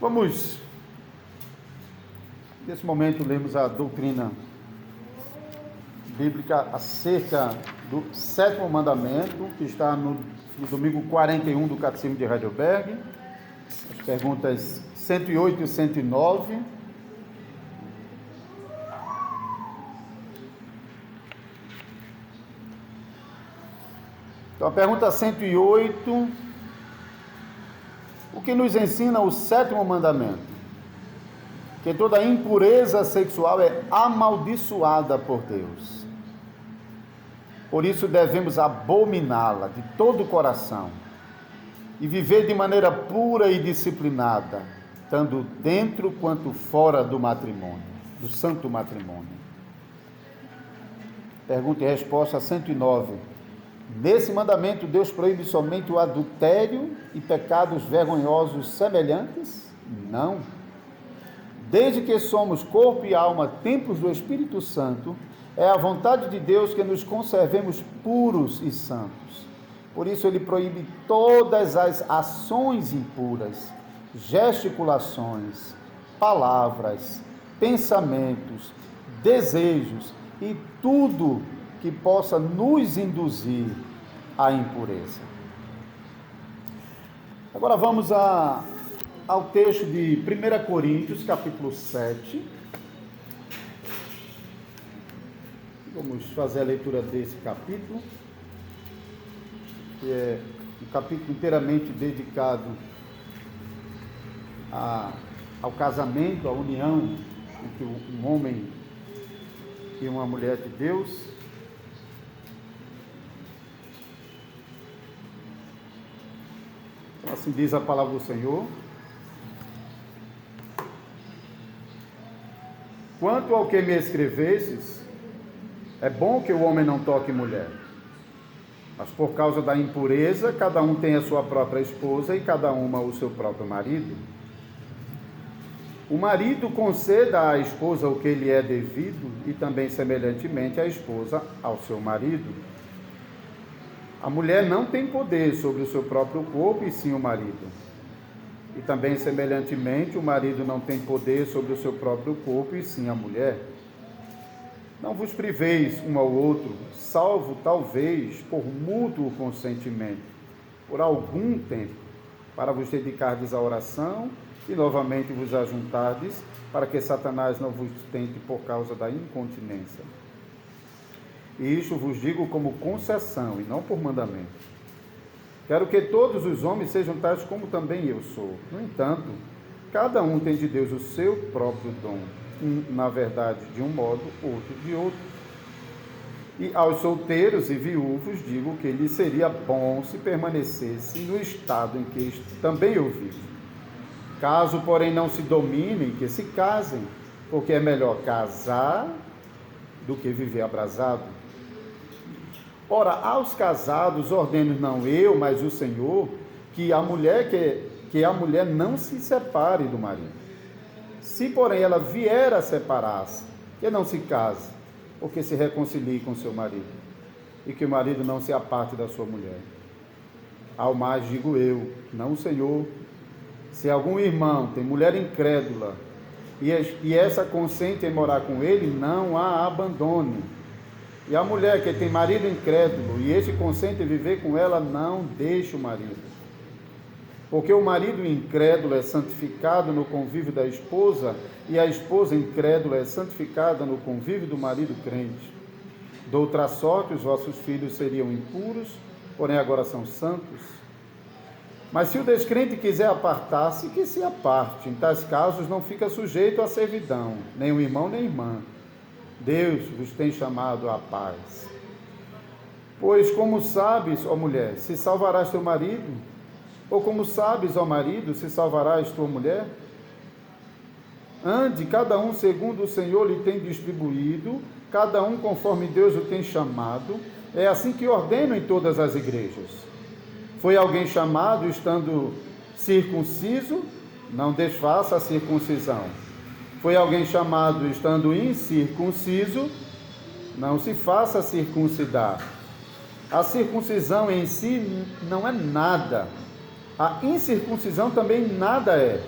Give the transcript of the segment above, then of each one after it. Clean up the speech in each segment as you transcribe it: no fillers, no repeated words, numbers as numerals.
Vamos, nesse momento, lemos a doutrina bíblica acerca do sétimo mandamento, que está no domingo 41 do Catecismo de Heidelberg, as perguntas 108 e 109. Então, a pergunta 108, o que nos ensina o sétimo mandamento? Que toda impureza sexual é amaldiçoada por Deus. Por isso devemos abominá-la de todo o coração e viver de maneira pura e disciplinada, tanto dentro quanto fora do matrimônio, do santo matrimônio. Pergunta e resposta 109. Nesse mandamento, Deus proíbe somente o adultério e pecados vergonhosos semelhantes? Não. Desde que somos corpo e alma, templos do Espírito Santo, é a vontade de Deus que nos conservemos puros e santos. Por isso ele proíbe todas as ações impuras, gesticulações, palavras, pensamentos, desejos e tudo que possa nos induzir à impureza. Agora vamos ao texto de 1 Coríntios, capítulo 7. Vamos fazer a leitura desse capítulo, que é um capítulo inteiramente dedicado ao casamento, à união entre um homem e uma mulher de Deus. Assim diz a palavra do Senhor. Quanto ao que me escrevestes, é bom que o homem não toque mulher, mas por causa da impureza, cada um tem a sua própria esposa e cada uma o seu próprio marido. O marido conceda à esposa o que lhe é devido e também semelhantemente a esposa ao seu marido. A mulher não tem poder sobre o seu próprio corpo e sim o marido. E também semelhantemente o marido não tem poder sobre o seu próprio corpo e sim a mulher. Não vos priveis um ao outro, salvo talvez por mútuo consentimento, por algum tempo, para vos dedicardes à oração e novamente vos ajuntardes, para que Satanás não vos tente por causa da incontinência. E isto vos digo como concessão e não por mandamento. Quero que todos os homens sejam tais como também eu sou. No entanto, cada um tem de Deus o seu próprio dom. Um, na verdade, de um modo, outro de outro. E aos solteiros e viúvos digo que lhes seria bom se permanecesse no estado em que também eu vivo. Caso, porém, não se dominem, que se casem, porque é melhor casar do que viver abrasado. Ora, aos casados ordeno não eu, mas o Senhor, que a mulher não se separe do marido. Se, porém, ela vier a separar-se, que não se case, porque se reconcilie com seu marido, e que o marido não se aparte da sua mulher. Ao mais digo eu, não o Senhor, se algum irmão tem mulher incrédula, e essa consente em morar com ele, não a abandone. E a mulher que tem marido incrédulo, e este consente em viver com ela, não deixe o marido. Porque o marido incrédulo é santificado no convívio da esposa, e a esposa incrédula é santificada no convívio do marido crente. De outra sorte, os vossos filhos seriam impuros, porém agora são santos. Mas se o descrente quiser apartar-se, que se aparte. Em tais casos não fica sujeito à servidão, nem o irmão nem a irmã. Deus vos tem chamado à paz. Pois como sabes, ó mulher, se salvarás teu marido? Ou como sabes, ó marido, se salvarás tua mulher? Ande cada um segundo o Senhor lhe tem distribuído, cada um conforme Deus o tem chamado. É assim que ordeno em todas as igrejas. Foi alguém chamado estando circunciso? Não desfaça a circuncisão. Foi alguém chamado estando incircunciso? não se faça circuncidar. A circuncisão em si não é nada. A incircuncisão também nada é.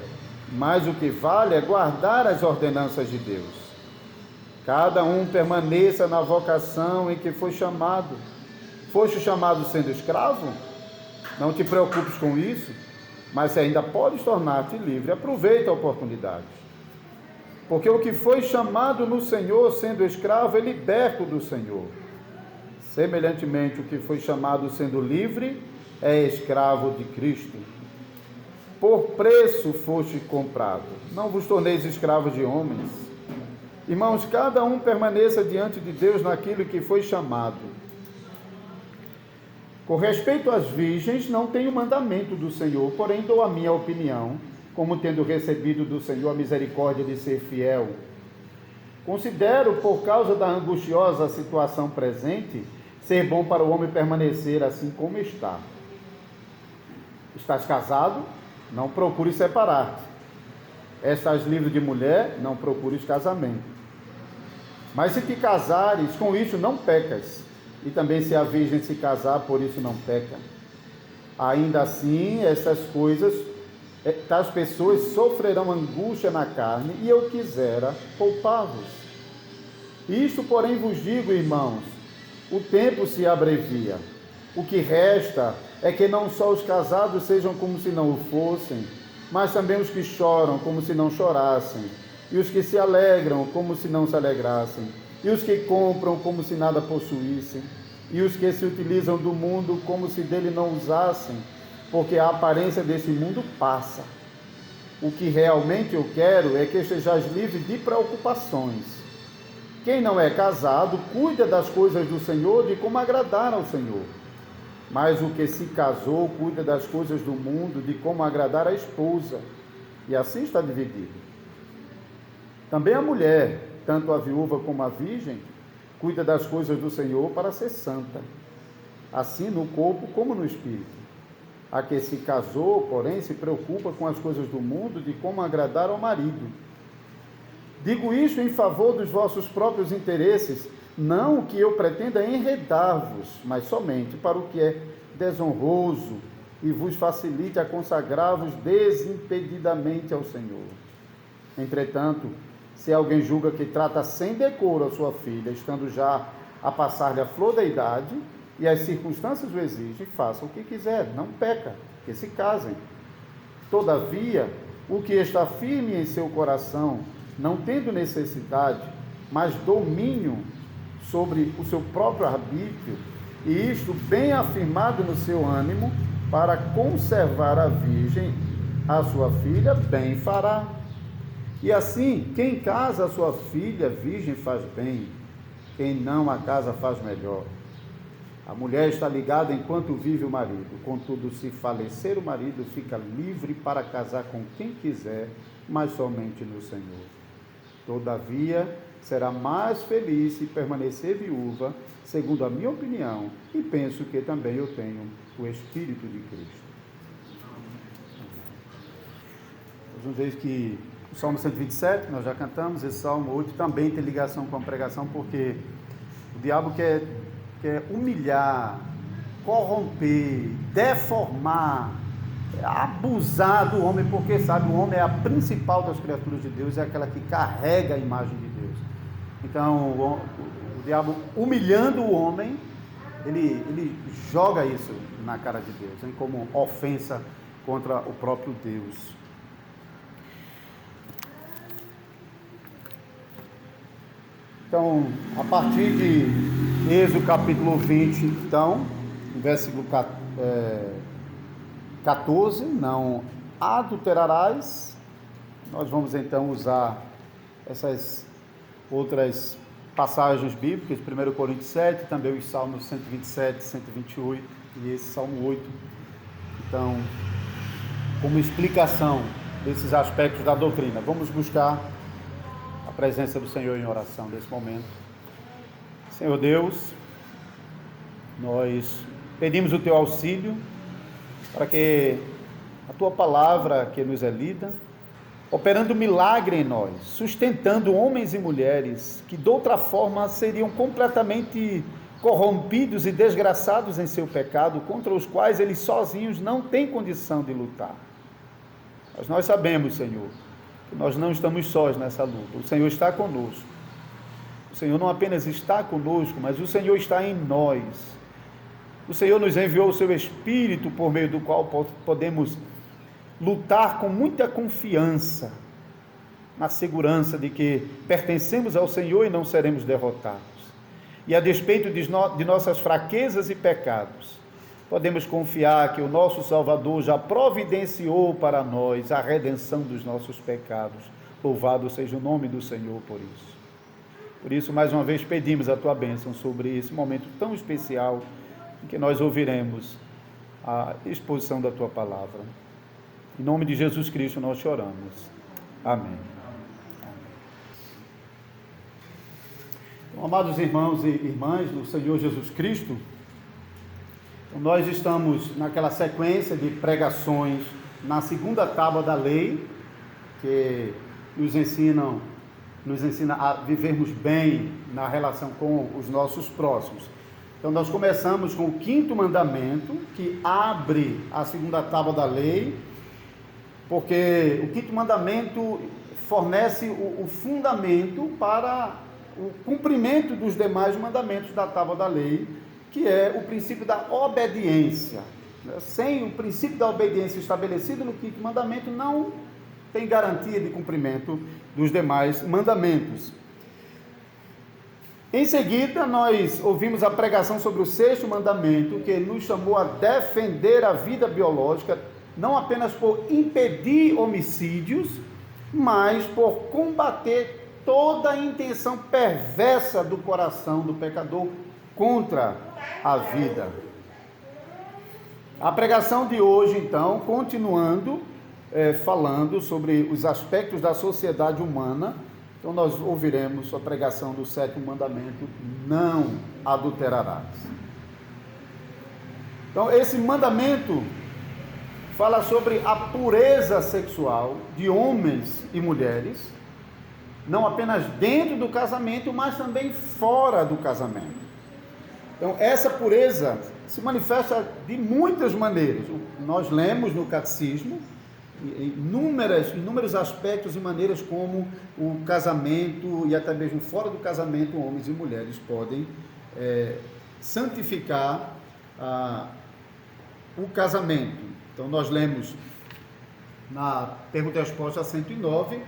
Mas o que vale é guardar as ordenanças de Deus. Cada um permaneça na vocação em que foi chamado. Foste chamado sendo escravo? Não te preocupes com isso, mas se ainda podes tornar-te livre, aproveita a oportunidade. Porque o que foi chamado no Senhor sendo escravo é liberto do Senhor. Semelhantemente, o que foi chamado sendo livre é escravo de Cristo. Por preço foste comprado, não vos torneis escravos de homens. Irmãos, cada um permaneça diante de Deus naquilo que foi chamado. Com respeito às virgens, não tenho mandamento do Senhor, porém dou a minha opinião, como tendo recebido do Senhor a misericórdia de ser fiel. Considero, por causa da angustiosa situação presente, ser bom para o homem permanecer assim como está. Estás casado? Não procures separar-te. Estás livre de mulher? Não procures casamento. Mas se te casares, com isso não pecas. E também se a virgem se casar, por isso não peca. Ainda assim, essas coisas, tais pessoas sofrerão angústia na carne, e eu quisera poupar-vos. Isto, porém, vos digo, irmãos, o tempo se abrevia. O que resta é que não só os casados sejam como se não o fossem, mas também os que choram como se não chorassem, e os que se alegram como se não se alegrassem, e os que compram como se nada possuíssem, e os que se utilizam do mundo como se dele não usassem, porque a aparência desse mundo passa. O que realmente eu quero é que estejais livres de preocupações. Quem não é casado, cuida das coisas do Senhor, de como agradar ao Senhor. Mas o que se casou, cuida das coisas do mundo, de como agradar a esposa. E assim está dividido. Também a mulher, tanto a viúva como a virgem, cuida das coisas do Senhor para ser santa, assim no corpo como no espírito. A que se casou, porém, se preocupa com as coisas do mundo, de como agradar ao marido. Digo isto em favor dos vossos próprios interesses, não que eu pretenda enredar-vos, mas somente para o que é desonroso e vos facilite a consagrar-vos desimpedidamente ao Senhor. Entretanto, se alguém julga que trata sem decoro a sua filha, estando já a passar-lhe a flor da idade, e as circunstâncias o exigem, faça o que quiser, não peca, que se casem. Todavia, o que está firme em seu coração, não tendo necessidade, mas domínio sobre o seu próprio arbítrio, e isto bem afirmado no seu ânimo, para conservar a virgem, a sua filha, bem fará. E assim, quem casa a sua filha virgem faz bem, quem não a casa faz melhor. A mulher está ligada enquanto vive o marido, contudo, se falecer o marido, fica livre para casar com quem quiser, mas somente no Senhor. Todavia, será mais feliz se permanecer viúva, segundo a minha opinião, e penso que também eu tenho o Espírito de Cristo. Nós vamos ver que o Salmo 127, nós já cantamos, esse Salmo 8 também tem ligação com a pregação, porque o diabo quer humilhar, corromper, deformar, abusar do homem, porque sabe, o homem é a principal das criaturas de Deus, é aquela que carrega a imagem de Deus. Então, o diabo, humilhando o homem, ele joga isso na cara de Deus, hein, como ofensa contra o próprio Deus. Então, a partir de Êxodo capítulo 20, então, no versículo 14, não adulterarás. Nós vamos então usar essas outras passagens bíblicas, 1 Coríntios 7, também os Salmos 127, 128 e esse Salmo 8. Então, como explicação desses aspectos da doutrina, vamos buscar a presença do Senhor em oração nesse momento. Senhor Deus, nós pedimos o Teu auxílio para que a Tua palavra que nos é lida operando milagre em nós, sustentando homens e mulheres que de outra forma seriam completamente corrompidos e desgraçados em seu pecado, contra os quais eles sozinhos não têm condição de lutar. Mas nós sabemos, Senhor, que nós não estamos sós nessa luta. O Senhor está conosco. O Senhor não apenas está conosco, mas o Senhor está em nós. O Senhor nos enviou o seu Espírito, por meio do qual podemos lutar com muita confiança, na segurança de que pertencemos ao Senhor e não seremos derrotados. E a despeito de nossas fraquezas e pecados, podemos confiar que o nosso Salvador já providenciou para nós a redenção dos nossos pecados. Louvado seja o nome do Senhor por isso. Por isso, mais uma vez, pedimos a tua bênção sobre esse momento tão especial em que nós ouviremos a exposição da tua palavra. Em nome de Jesus Cristo nós choramos. Amém. Então, amados irmãos e irmãs do Senhor Jesus Cristo, nós estamos naquela sequência de pregações na segunda tábua da lei, que nos ensina a vivermos bem na relação com os nossos próximos. Então nós começamos com o 5º mandamento, que abre a segunda tábua da lei, porque o 5º mandamento fornece o fundamento para o cumprimento dos demais mandamentos da tábua da lei, que é o princípio da obediência. Sem o princípio da obediência estabelecido no 5º mandamento, não tem garantia de cumprimento dos demais mandamentos. Em seguida, nós ouvimos a pregação sobre o 6º mandamento, que nos chamou a defender a vida biológica, não apenas por impedir homicídios, mas por combater toda a intenção perversa do coração do pecador contra a vida. A pregação de hoje, então, continuando, falando sobre os aspectos da sociedade humana. Então nós ouviremos a pregação do 7º mandamento: não adulterarás. Então esse mandamento fala sobre a pureza sexual de homens e mulheres, não apenas dentro do casamento, mas também fora do casamento. Então essa pureza se manifesta de muitas maneiras. Nós lemos no catecismo inúmeros aspectos e maneiras como o casamento e até mesmo fora do casamento, homens e mulheres podem santificar o casamento. Então nós lemos na pergunta e resposta 109: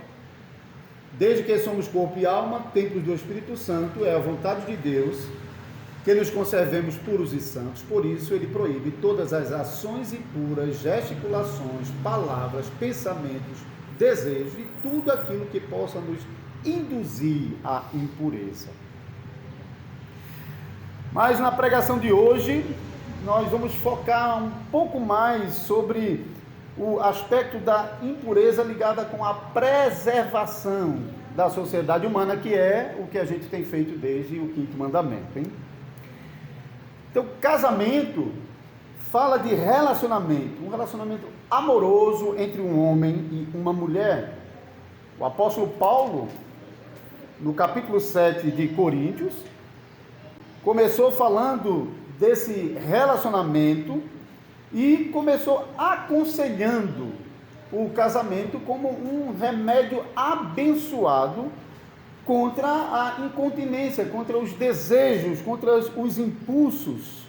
desde que somos corpo e alma, templos do Espírito Santo, é a vontade de Deus que nos conservemos puros e santos. Por isso ele proíbe todas as ações impuras, gesticulações, palavras, pensamentos, desejos e tudo aquilo que possa nos induzir à impureza. Mas na pregação de hoje nós vamos focar um pouco mais sobre o aspecto da impureza ligada com a preservação da sociedade humana, que é o que a gente tem feito desde o 5º mandamento, hein? Então, casamento fala de relacionamento, um relacionamento amoroso entre um homem e uma mulher. O apóstolo Paulo, no capítulo 7 de Coríntios, começou falando desse relacionamento e começou aconselhando o casamento como um remédio abençoado contra a incontinência, contra os desejos, contra os impulsos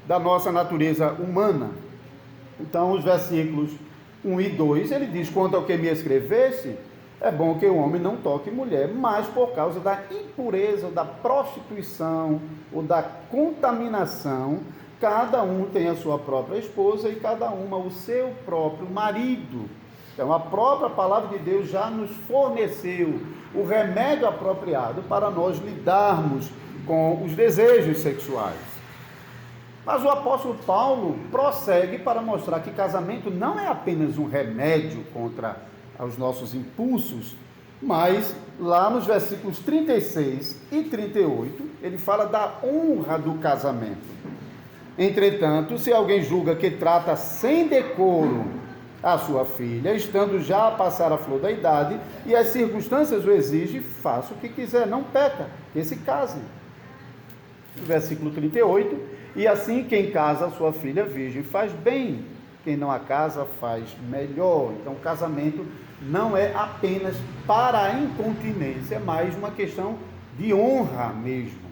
da nossa natureza humana. Então, os versículos 1 e 2, ele diz: quanto ao que me escrevesse, é bom que o homem não toque mulher, mas por causa da impureza, da prostituição ou da contaminação, cada um tem a sua própria esposa e cada uma o seu próprio marido. Então, a própria palavra de Deus já nos forneceu o remédio apropriado para nós lidarmos com os desejos sexuais. Mas o apóstolo Paulo prossegue para mostrar que casamento não é apenas um remédio contra os nossos impulsos, mas lá nos versículos 36 e 38, ele fala da honra do casamento. Entretanto, se alguém julga que trata sem decoro a sua filha, estando já a passar a flor da idade, e as circunstâncias o exigem, faça o que quiser, não peca, que se case. Versículo 38, e assim quem casa a sua filha virgem faz bem, quem não a casa faz melhor. Então o casamento não é apenas para a incontinência, é mais uma questão de honra mesmo.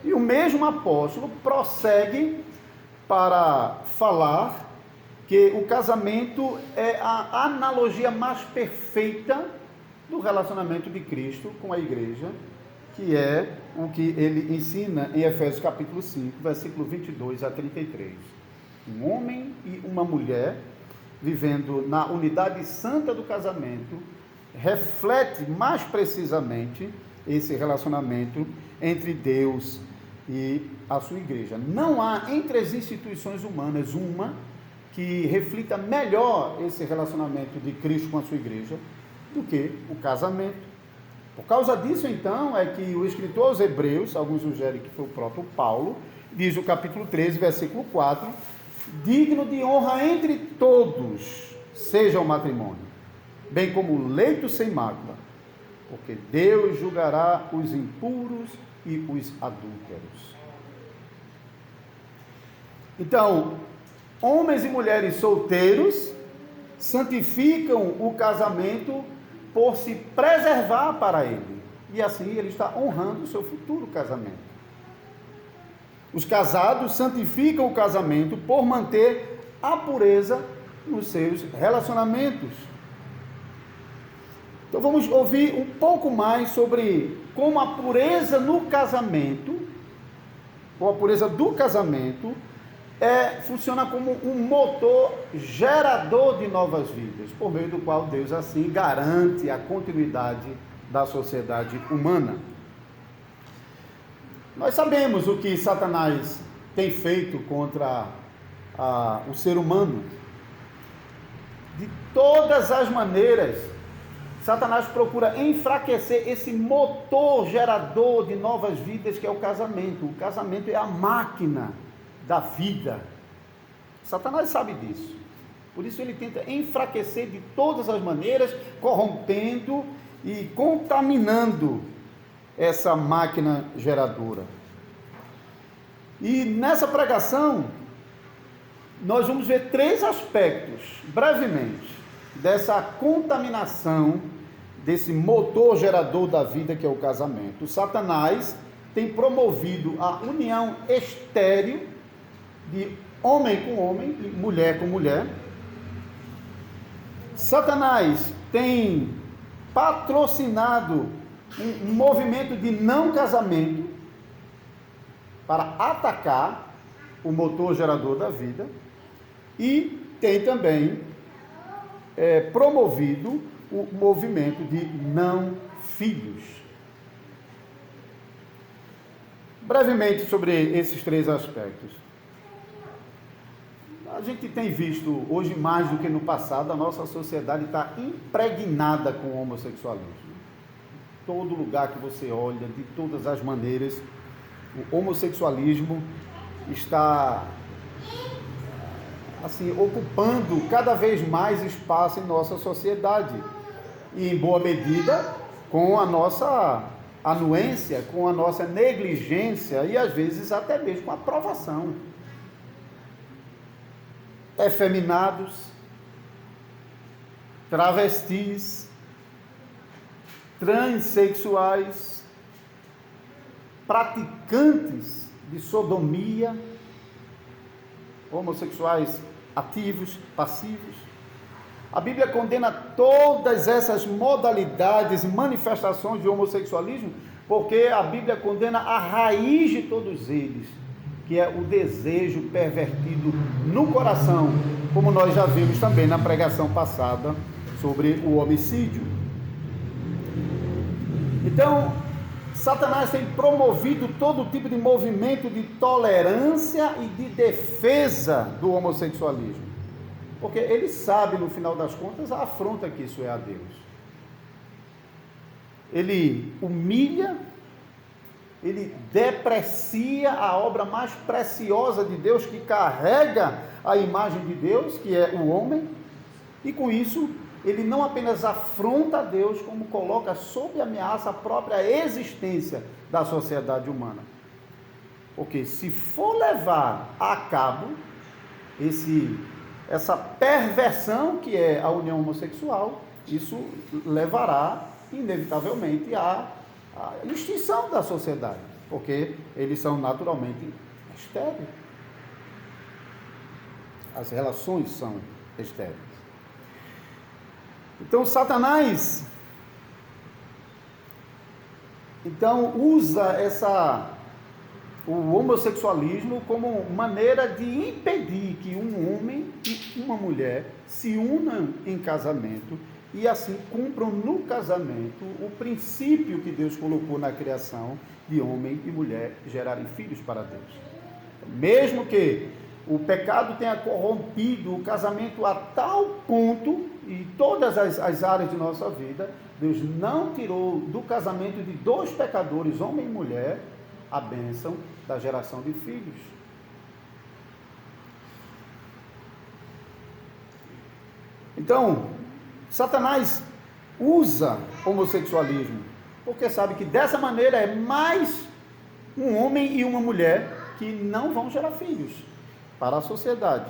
E o mesmo apóstolo prossegue para falar que o casamento é a analogia mais perfeita do relacionamento de Cristo com a igreja, que é o que ele ensina em Efésios capítulo 5, versículo 22 a 33. Um homem e uma mulher vivendo na unidade santa do casamento reflete mais precisamente esse relacionamento entre Deus e a sua igreja. Não há entre as instituições humanas uma que reflita melhor esse relacionamento de Cristo com a sua igreja do que o casamento. Por causa disso, então, é que o escritor aos Hebreus, alguns sugerem que foi o próprio Paulo, diz no capítulo 13, versículo 4, digno de honra entre todos seja o matrimônio, bem como o leito sem mácula, porque Deus julgará os impuros e os adúlteros. Então, homens e mulheres solteiros santificam o casamento por se preservar para ele, e assim ele está honrando o seu futuro casamento. Os casados santificam o casamento por manter a pureza nos seus relacionamentos. Então vamos ouvir um pouco mais sobre como a pureza no casamento, ou a pureza do casamento, funciona como um motor gerador de novas vidas, por meio do qual Deus assim garante a continuidade da sociedade humana. Nós sabemos o que Satanás tem feito contra o ser humano. De todas as maneiras, Satanás procura enfraquecer esse motor gerador de novas vidas que é o casamento. O casamento é a máquina da vida. Satanás sabe disso. Por isso ele tenta enfraquecer de todas as maneiras, corrompendo e contaminando essa máquina geradora. E nessa pregação, nós vamos ver 3 aspectos, brevemente, dessa contaminação, desse motor gerador da vida que é o casamento. O Satanás tem promovido a união estéril de homem com homem e mulher com mulher. Satanás tem patrocinado um movimento de não casamento para atacar o motor gerador da vida, e tem também promovido o movimento de não filhos. Brevemente sobre esses 3 aspectos. A gente tem visto, hoje mais do que no passado, a nossa sociedade está impregnada com o homossexualismo. Em todo lugar que você olha, de todas as maneiras, o homossexualismo está assim, ocupando cada vez mais espaço em nossa sociedade. E em boa medida, com a nossa anuência, com a nossa negligência e às vezes até mesmo com a aprovação. Efeminados, travestis, transexuais, praticantes de sodomia, homossexuais ativos, passivos. A Bíblia condena todas essas modalidades e manifestações de homossexualismo, porque a Bíblia condena a raiz de todos eles, que é o desejo pervertido no coração, como nós já vimos também na pregação passada sobre o homicídio. Então, Satanás tem promovido todo tipo de movimento de tolerância e de defesa do homossexualismo, porque ele sabe, no final das contas, a afronta que isso é a Deus. Ele humilha ele deprecia a obra mais preciosa de Deus, que carrega a imagem de Deus, que é o homem, e com isso ele não apenas afronta a Deus, como coloca sob ameaça a própria existência da sociedade humana. Porque se for levar a cabo essa perversão que é a união homossexual, isso levará inevitavelmente à extinção da sociedade, porque eles são naturalmente estéreis. As relações são estéreis. Então Satanás usa o homossexualismo como maneira de impedir que um homem e uma mulher se unam em casamento e assim cumpram no casamento o princípio que Deus colocou na criação de homem e mulher gerarem filhos para Deus. Mesmo que o pecado tenha corrompido o casamento a tal ponto, e todas as áreas de nossa vida, Deus não tirou do casamento de dois pecadores, homem e mulher, a bênção da geração de filhos. Então, Satanás usa homossexualismo, porque sabe que dessa maneira é mais um homem e uma mulher que não vão gerar filhos para a sociedade.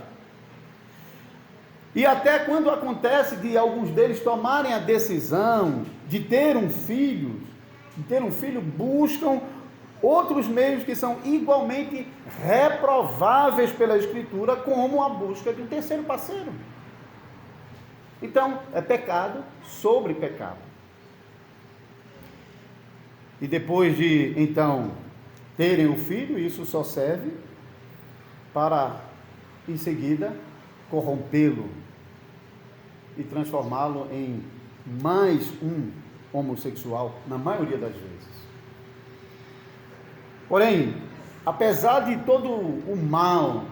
E até quando acontece de alguns deles tomarem a decisão de ter um filho, buscam outros meios que são igualmente reprováveis pela Escritura, como a busca de um terceiro parceiro. Então, é pecado sobre pecado. E depois de, então, terem o filho, isso só serve para, em seguida, corrompê-lo e transformá-lo em mais um homossexual, na maioria das vezes. Porém, apesar de todo o mal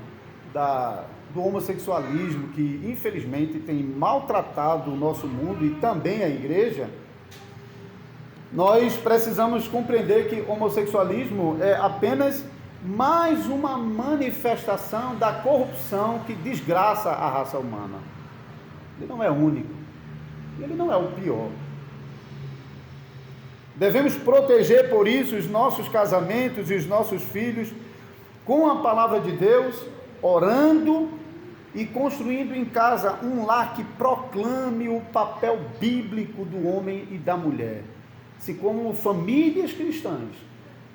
do homossexualismo, que infelizmente tem maltratado o nosso mundo e também a igreja, nós precisamos compreender que o homossexualismo é apenas mais uma manifestação da corrupção que desgraça a raça humana. Ele não é único, ele não é o pior. Devemos proteger por isso os nossos casamentos e os nossos filhos com a palavra de Deus, orando e construindo em casa um lar que proclame o papel bíblico do homem e da mulher. Se como famílias cristãs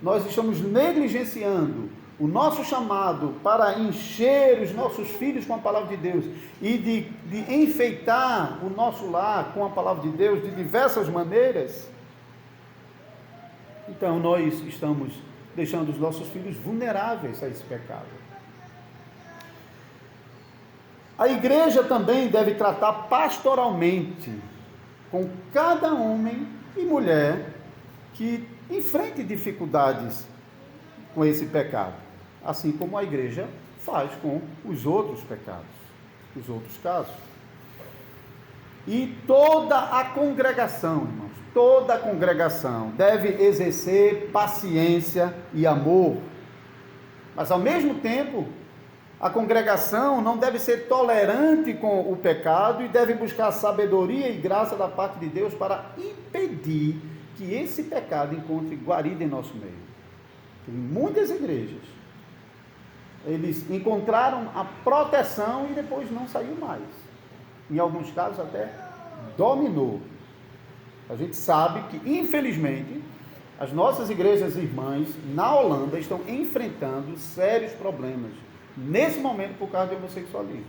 nós estamos negligenciando o nosso chamado para encher os nossos filhos com a palavra de Deus e de enfeitar o nosso lar com a palavra de Deus de diversas maneiras, então nós estamos deixando os nossos filhos vulneráveis a esse pecado. A igreja também deve tratar pastoralmente com cada homem e mulher que enfrente dificuldades com esse pecado, assim como a igreja faz com os outros pecados, os outros casos. E toda a congregação, irmãos, toda a congregação deve exercer paciência e amor, mas ao mesmo tempo, a congregação não deve ser tolerante com o pecado e deve buscar sabedoria e graça da parte de Deus para impedir que esse pecado encontre guarida em nosso meio. Em muitas igrejas, eles encontraram a proteção e depois não saiu mais. Em alguns casos até dominou. A gente sabe que, infelizmente, as nossas igrejas irmãs na Holanda estão enfrentando sérios problemas nesse momento por causa do homossexualismo.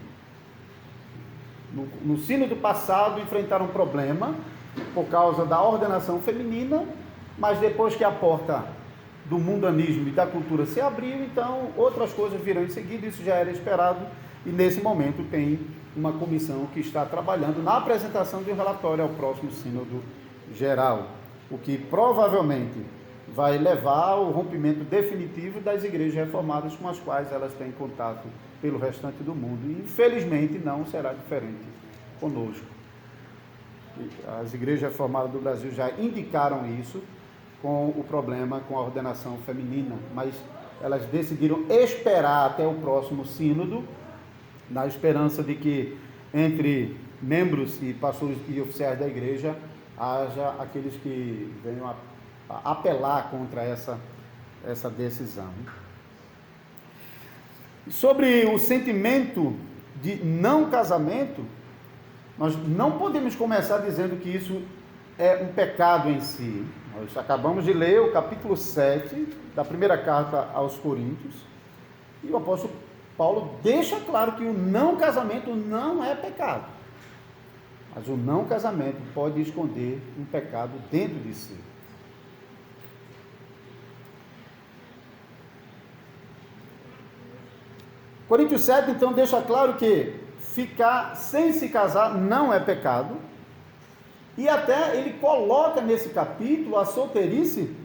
No sínodo passado enfrentaram um problema por causa da ordenação feminina, mas depois que a porta do mundanismo e da cultura se abriu, então outras coisas virão em seguida, isso já era esperado, e nesse momento tem uma comissão que está trabalhando na apresentação de um relatório ao próximo sínodo geral, o que provavelmente vai levar ao rompimento definitivo das igrejas reformadas com as quais elas têm contato pelo restante do mundo, e infelizmente não será diferente conosco. As igrejas reformadas do Brasil já indicaram isso com o problema com a ordenação feminina, mas elas decidiram esperar até o próximo sínodo, na esperança de que entre membros e pastores e oficiais da igreja haja aqueles que venham a apelar contra essa decisão. Sobre o sentimento de não casamento, nós não podemos começar dizendo que isso é um pecado em si. Nós acabamos de ler o capítulo 7 da primeira carta aos Coríntios, e o apóstolo Paulo deixa claro que o não casamento não é pecado. Mas o não casamento pode esconder um pecado dentro de si. Coríntios 7, então, deixa claro que ficar sem se casar não é pecado. E até ele coloca nesse capítulo a solteirice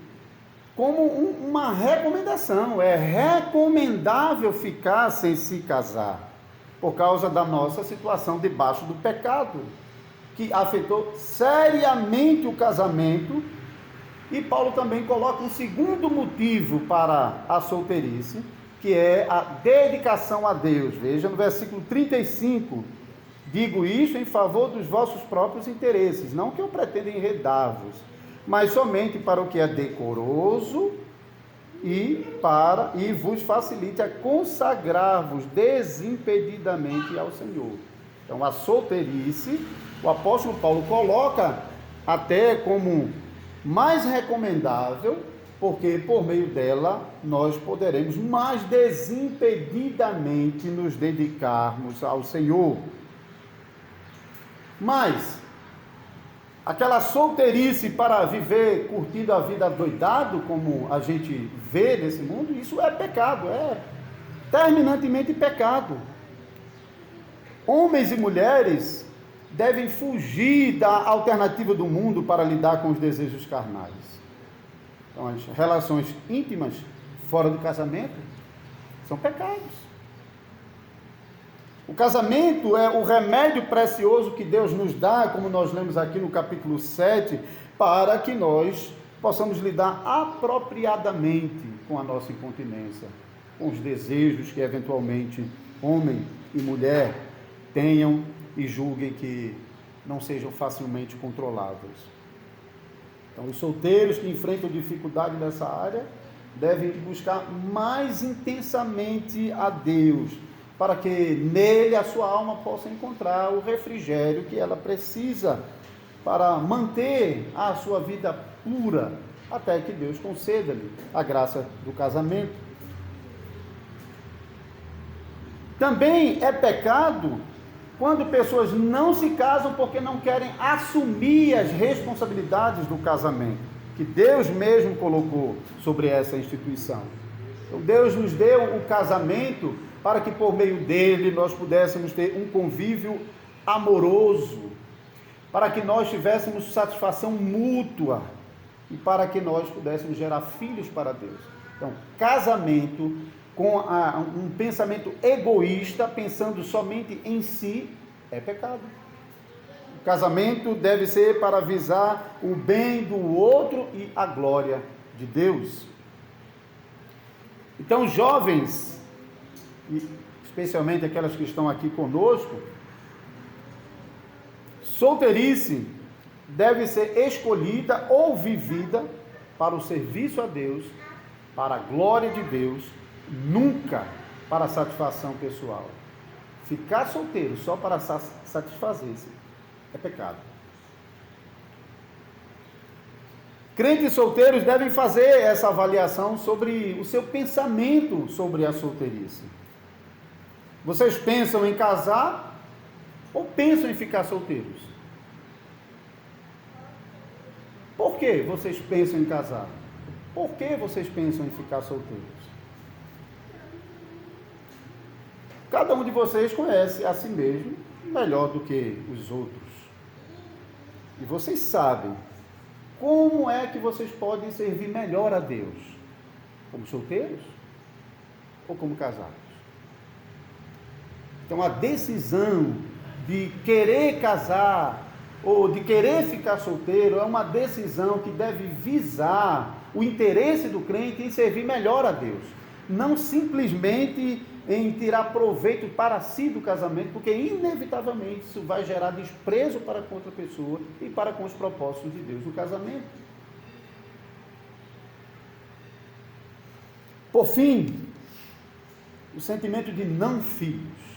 como uma recomendação. É recomendável ficar sem se casar, por causa da nossa situação debaixo do pecado, que afetou seriamente o casamento. E Paulo também coloca um segundo motivo para a solteirice, que é a dedicação a Deus. Veja no versículo 35, digo isso em favor dos vossos próprios interesses, não que eu pretenda enredar-vos, mas somente para o que é decoroso e vos facilite a consagrar-vos desimpedidamente ao Senhor. Então, a solteirice, o apóstolo Paulo coloca até como mais recomendável, porque por meio dela nós poderemos mais desimpedidamente nos dedicarmos ao Senhor. Mas aquela solteirice para viver curtindo a vida doidado, como a gente vê nesse mundo, isso é pecado, é terminantemente pecado. Homens e mulheres devem fugir da alternativa do mundo para lidar com os desejos carnais. Então, as relações íntimas fora do casamento são pecados. O casamento é o remédio precioso que Deus nos dá, como nós lemos aqui no capítulo 7, para que nós possamos lidar apropriadamente com a nossa incontinência, com os desejos que eventualmente homem e mulher tenham e julguem que não sejam facilmente controláveis. Então, os solteiros que enfrentam dificuldade nessa área devem buscar mais intensamente a Deus, para que nele a sua alma possa encontrar o refrigério que ela precisa para manter a sua vida pura, até que Deus conceda-lhe a graça do casamento. Também é pecado quando pessoas não se casam porque não querem assumir as responsabilidades do casamento, que Deus mesmo colocou sobre essa instituição. Então, Deus nos deu o casamento para que por meio dele nós pudéssemos ter um convívio amoroso, para que nós tivéssemos satisfação mútua e para que nós pudéssemos gerar filhos para Deus. Então, casamento com um pensamento egoísta, pensando somente em si, é pecado. O casamento deve ser para visar o bem do outro e a glória de Deus. Então, jovens, e especialmente aquelas que estão aqui conosco, solteirice deve ser escolhida ou vivida para o serviço a Deus, para a glória de Deus, nunca para a satisfação pessoal. Ficar solteiro só para satisfazer-se é pecado. Crentes solteiros devem fazer essa avaliação sobre o seu pensamento sobre a solteirice. Vocês pensam em casar ou pensam em ficar solteiros? Por que vocês pensam em casar? Por que vocês pensam em ficar solteiros? Cada um de vocês conhece a si mesmo melhor do que os outros. E vocês sabem como é que vocês podem servir melhor a Deus. Como solteiros ou como casados? Então, a decisão de querer casar ou de querer ficar solteiro, é uma decisão que deve visar o interesse do crente em servir melhor a Deus. Não simplesmente em tirar proveito para si do casamento, porque inevitavelmente isso vai gerar desprezo para com outra pessoa e para com os propósitos de Deus no casamento. Por fim, o sentimento de não filhos.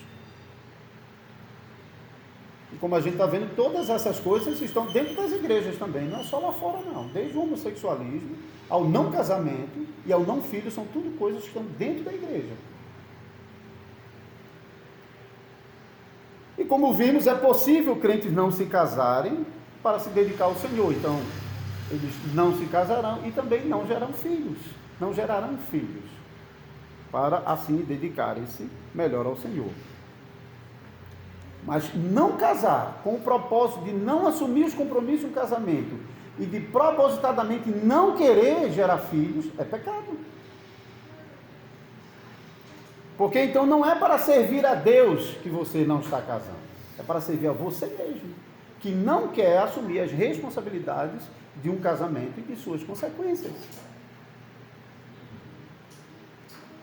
E como a gente está vendo, todas essas coisas estão dentro das igrejas também, não é só lá fora não. Desde o homossexualismo, ao não casamento e ao não filho, são tudo coisas que estão dentro da igreja. E como vimos, é possível crentes não se casarem para se dedicar ao Senhor. Então, eles não se casarão e também não gerarão filhos, para assim dedicarem-se melhor ao Senhor. Mas não casar com o propósito de não assumir os compromissos do casamento e de propositadamente não querer gerar filhos, é pecado. Porque então não é para servir a Deus que você não está casando, é para servir a você mesmo, que não quer assumir as responsabilidades de um casamento e de suas consequências.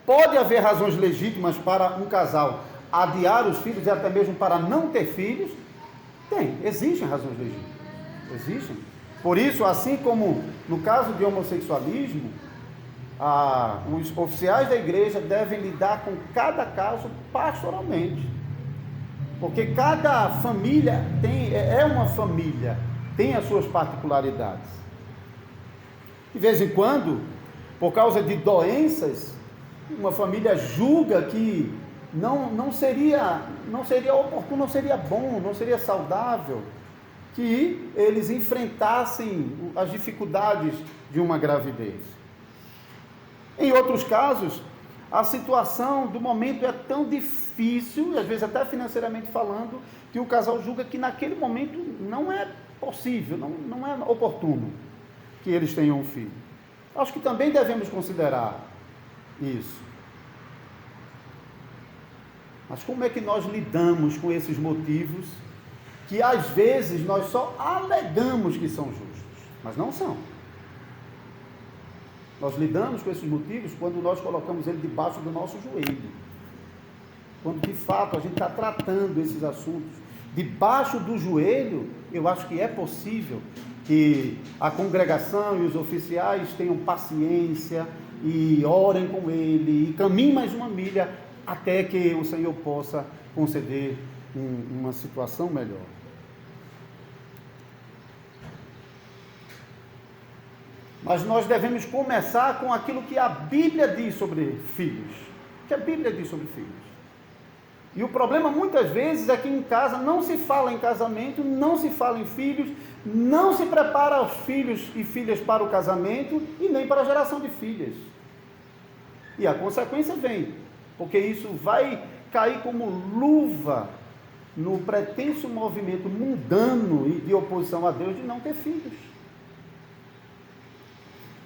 Pode haver razões legítimas para um casal adiar os filhos e até mesmo para não ter filhos? Existem razões legítimas, existem. Por isso, assim como no caso de homossexualismo, os oficiais da igreja devem lidar com cada caso pastoralmente, porque cada família é uma família, tem as suas particularidades. De vez em quando, por causa de doenças, uma família julga que não seria oportuno, não seria bom, não seria saudável que eles enfrentassem as dificuldades de uma gravidez. Em outros casos, a situação do momento é tão difícil, e às vezes até financeiramente falando, que o casal julga que naquele momento não é possível, não é oportuno que eles tenham um filho. Acho que também devemos considerar isso. Mas como é que nós lidamos com esses motivos que às vezes nós só alegamos que são justos, mas não são? Nós lidamos com esses motivos quando nós colocamos ele debaixo do nosso joelho. Quando de fato a gente está tratando esses assuntos debaixo do joelho, eu acho que é possível que a congregação e os oficiais tenham paciência e orem com ele e caminhem mais uma milha até que o Senhor possa conceder uma situação melhor. Mas nós devemos começar com aquilo que a Bíblia diz sobre filhos. O que a Bíblia diz sobre filhos. E o problema muitas vezes é que em casa não se fala em casamento, não se fala em filhos, não se prepara os filhos e filhas para o casamento e nem para a geração de filhas. E a consequência vem, porque isso vai cair como luva no pretenso movimento mundano e de oposição a Deus de não ter filhos.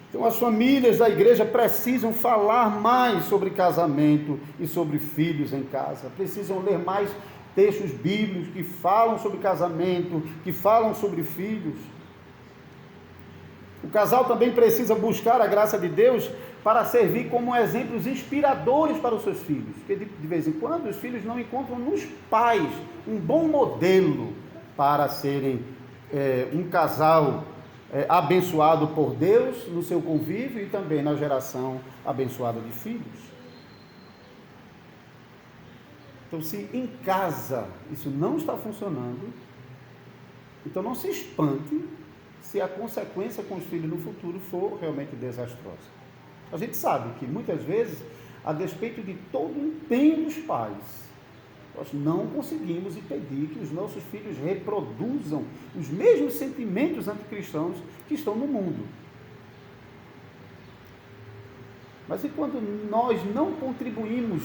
Então as famílias da igreja precisam falar mais sobre casamento e sobre filhos em casa, precisam ler mais textos bíblicos que falam sobre casamento, que falam sobre filhos. O casal também precisa buscar a graça de Deus para servir como exemplos inspiradores para os seus filhos, porque de vez em quando os filhos não encontram nos pais um bom modelo para serem um casal abençoado por Deus no seu convívio e também na geração abençoada de filhos. Então, se em casa isso não está funcionando, então não se espante se a consequência com os filhos no futuro for realmente desastrosa. A gente sabe que muitas vezes, a despeito de todo o empenho dos pais, nós não conseguimos impedir que os nossos filhos reproduzam os mesmos sentimentos anticristãos que estão no mundo. Mas e quando nós não contribuímos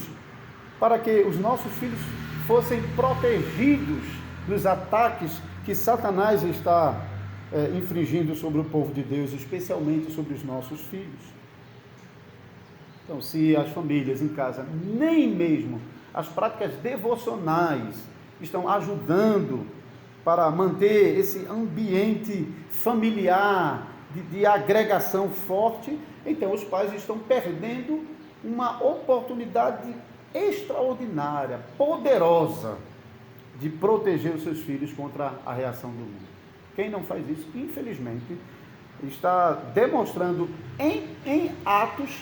para que os nossos filhos fossem protegidos dos ataques que Satanás está infringindo sobre o povo de Deus, especialmente sobre os nossos filhos? Então, se as famílias em casa, nem mesmo as práticas devocionais estão ajudando para manter esse ambiente familiar, de agregação forte, então os pais estão perdendo uma oportunidade extraordinária, poderosa, de proteger os seus filhos contra a reação do mundo. Quem não faz isso, infelizmente, está demonstrando em atos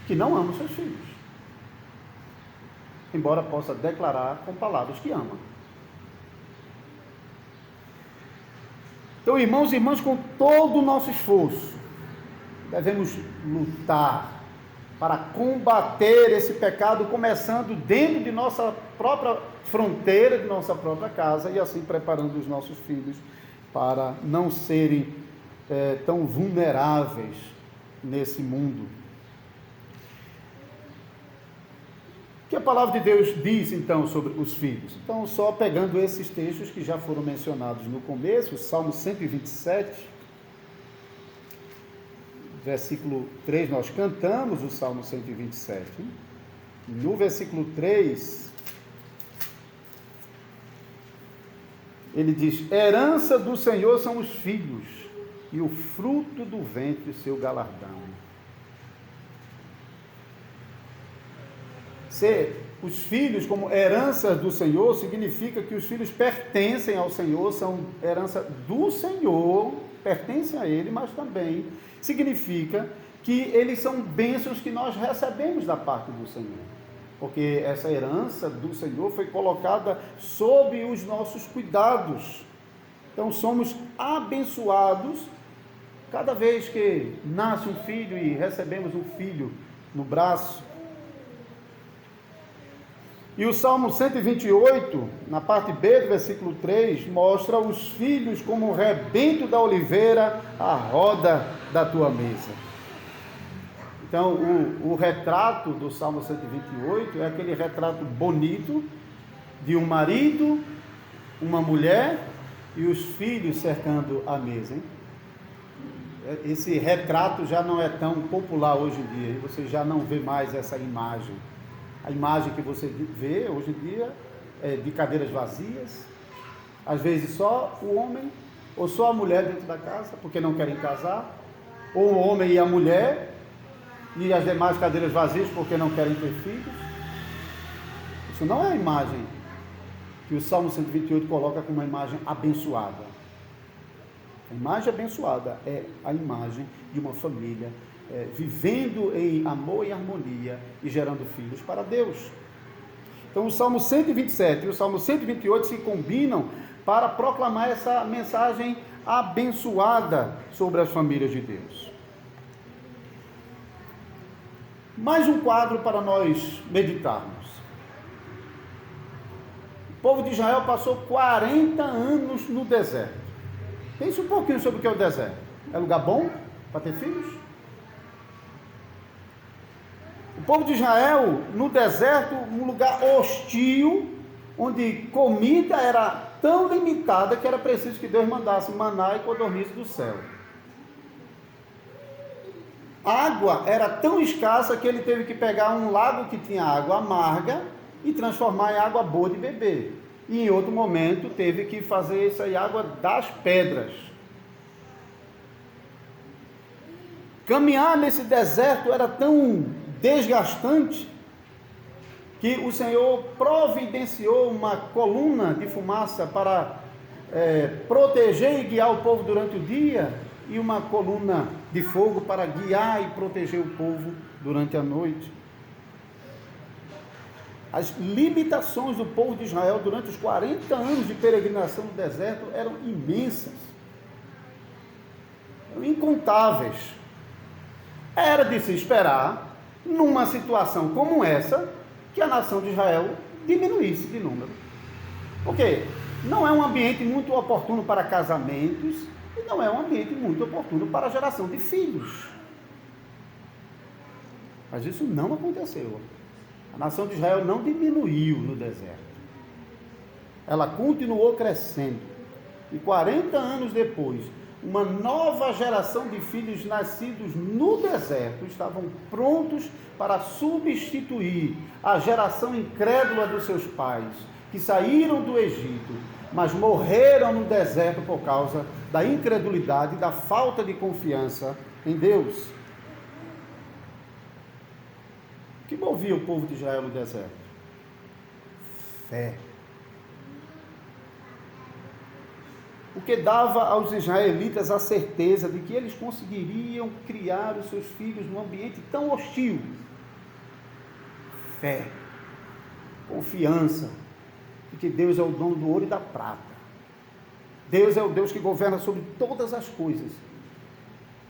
que não ama os seus filhos, embora possa declarar com palavras que ama. Então, irmãos e irmãs, com todo o nosso esforço, devemos lutar para combater esse pecado, começando dentro de nossa própria fronteira, de nossa própria casa, e assim preparando os nossos filhos para não serem tão vulneráveis nesse mundo. O que a palavra de Deus diz, então, sobre os filhos? Então, só pegando esses textos que já foram mencionados no começo, o Salmo 127, versículo 3, nós cantamos o Salmo 127. No versículo 3, ele diz: herança do Senhor são os filhos, e o fruto do ventre, seu galardão. Ser os filhos como herança do Senhor significa que os filhos pertencem ao Senhor, são herança do Senhor, pertencem a Ele, mas também significa que eles são bênçãos que nós recebemos da parte do Senhor, porque essa herança do Senhor foi colocada sob os nossos cuidados. Então somos abençoados cada vez que nasce um filho e recebemos um filho no braço. E o Salmo 128, na parte B do versículo 3, mostra os filhos como o rebento da oliveira, a roda da tua mesa. Então, o retrato do Salmo 128 é aquele retrato bonito de um marido, uma mulher e os filhos cercando a mesa, hein? Esse retrato já não é tão popular hoje em dia, e você já não vê mais essa imagem. A imagem que você vê hoje em dia é de cadeiras vazias, às vezes só o homem ou só a mulher dentro da casa, porque não querem casar, ou o homem e a mulher, e as demais cadeiras vazias porque não querem ter filhos. Isso não é a imagem que o Salmo 128 coloca como uma imagem abençoada. A imagem abençoada é a imagem de uma família vivendo em amor e harmonia e gerando filhos para Deus. Então o Salmo 127 e o Salmo 128 se combinam para proclamar essa mensagem abençoada sobre as famílias de Deus. Mais um quadro para nós meditarmos. O povo de Israel passou 40 anos no deserto. Pense um pouquinho sobre o que é o deserto. É lugar bom para ter filhos? O povo de Israel, no deserto, um lugar hostil, onde comida era tão limitada que era preciso que Deus mandasse maná e codorniz do céu. Água era tão escassa que ele teve que pegar um lago que tinha água amarga e transformar em água boa de beber. E em outro momento teve que fazer essa água das pedras. Caminhar nesse deserto era tão desgastante que o Senhor providenciou uma coluna de fumaça para proteger e guiar o povo durante o dia, e uma coluna de fogo para guiar e proteger o povo durante a noite. As limitações do povo de Israel durante os 40 anos de peregrinação no deserto eram imensas, eram incontáveis. Era de se esperar, numa situação como essa, que a nação de Israel diminuísse de número. Porque não é um ambiente muito oportuno para casamentos e não é um ambiente muito oportuno para a geração de filhos. Mas isso não aconteceu. A nação de Israel não diminuiu no deserto. Ela continuou crescendo. E 40 anos depois, uma nova geração de filhos nascidos no deserto estavam prontos para substituir a geração incrédula dos seus pais, que saíram do Egito mas morreram no deserto por causa da incredulidade e da falta de confiança em Deus. O que movia o povo de Israel no deserto? Fé. O que dava aos israelitas a certeza de que eles conseguiriam criar os seus filhos num ambiente tão hostil? Fé. Confiança de que Deus é o dono do ouro e da prata. Deus é o Deus que governa sobre todas as coisas.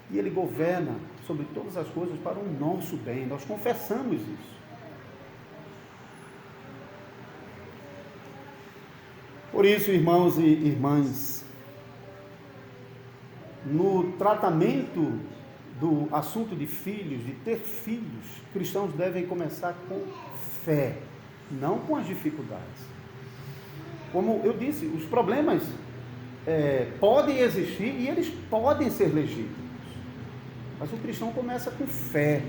E Ele governa sobre todas as coisas para o nosso bem. Nós confessamos isso. Por isso, irmãos e irmãs, no tratamento do assunto de filhos, de ter filhos, cristãos devem começar com fé, não com as dificuldades. Como eu disse, os problemas podem existir e eles podem ser legítimos, mas o cristão começa com fé,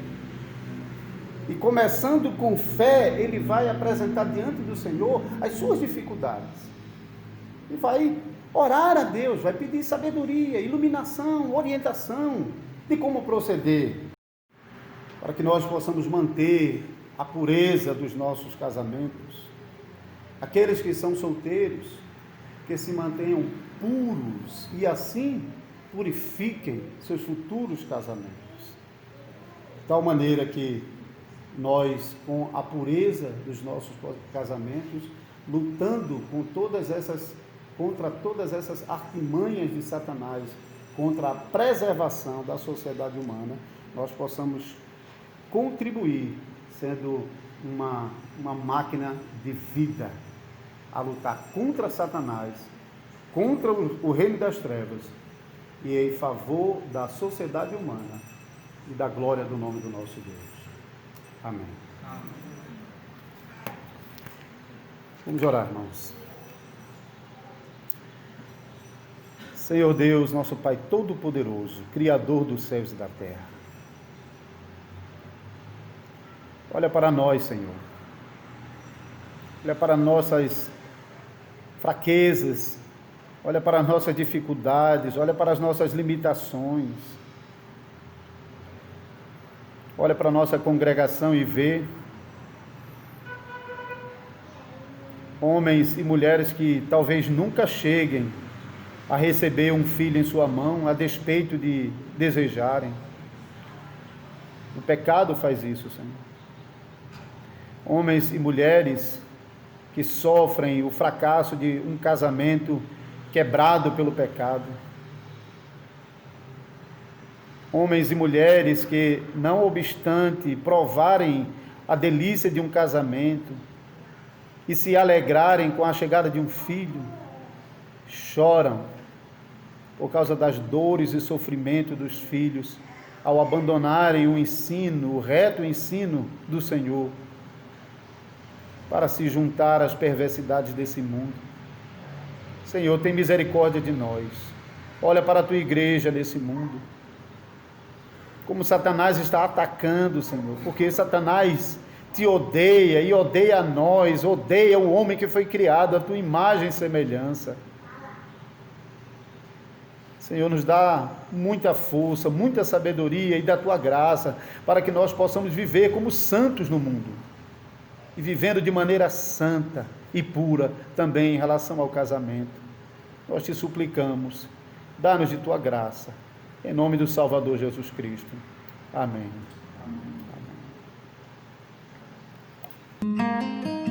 e começando com fé, ele vai apresentar diante do Senhor as suas dificuldades, e vai orar a Deus, vai pedir sabedoria, iluminação, orientação de como proceder, para que nós possamos manter a pureza dos nossos casamentos. Aqueles que são solteiros, que se mantenham puros e assim purifiquem seus futuros casamentos. De tal maneira que nós, com a pureza dos nossos casamentos, lutando contra todas essas artimanhas de Satanás, contra a preservação da sociedade humana, nós possamos contribuir, sendo uma máquina de vida, a lutar contra Satanás, contra o reino das trevas, e em favor da sociedade humana e da glória do nome do nosso Deus. Amém. Vamos orar, irmãos. Senhor Deus, nosso Pai Todo-Poderoso, Criador dos céus e da terra, olha para nós, Senhor. Olha para nossas fraquezas, olha para as nossas dificuldades, olha para as nossas limitações. Olha para a nossa congregação e vê homens e mulheres que talvez nunca cheguem a receber um filho em sua mão, a despeito de desejarem. O pecado faz isso, Senhor. Homens e mulheres que sofrem o fracasso de um casamento quebrado pelo pecado. Homens e mulheres que, não obstante provarem a delícia de um casamento e se alegrarem com a chegada de um filho, choram por causa das dores e sofrimento dos filhos ao abandonarem o ensino, o reto ensino do Senhor, para se juntar às perversidades desse mundo. Senhor, tem misericórdia de nós. Olha para a tua igreja nesse mundo. Como Satanás está atacando, Senhor, porque Satanás te odeia e odeia a nós, odeia o homem que foi criado à tua imagem e semelhança. Senhor, nos dá muita força, muita sabedoria e da tua graça, para que nós possamos viver como santos no mundo, e vivendo de maneira santa e pura também em relação ao casamento. Nós te suplicamos, dá-nos de tua graça, em nome do Salvador Jesus Cristo. Amém. Amém.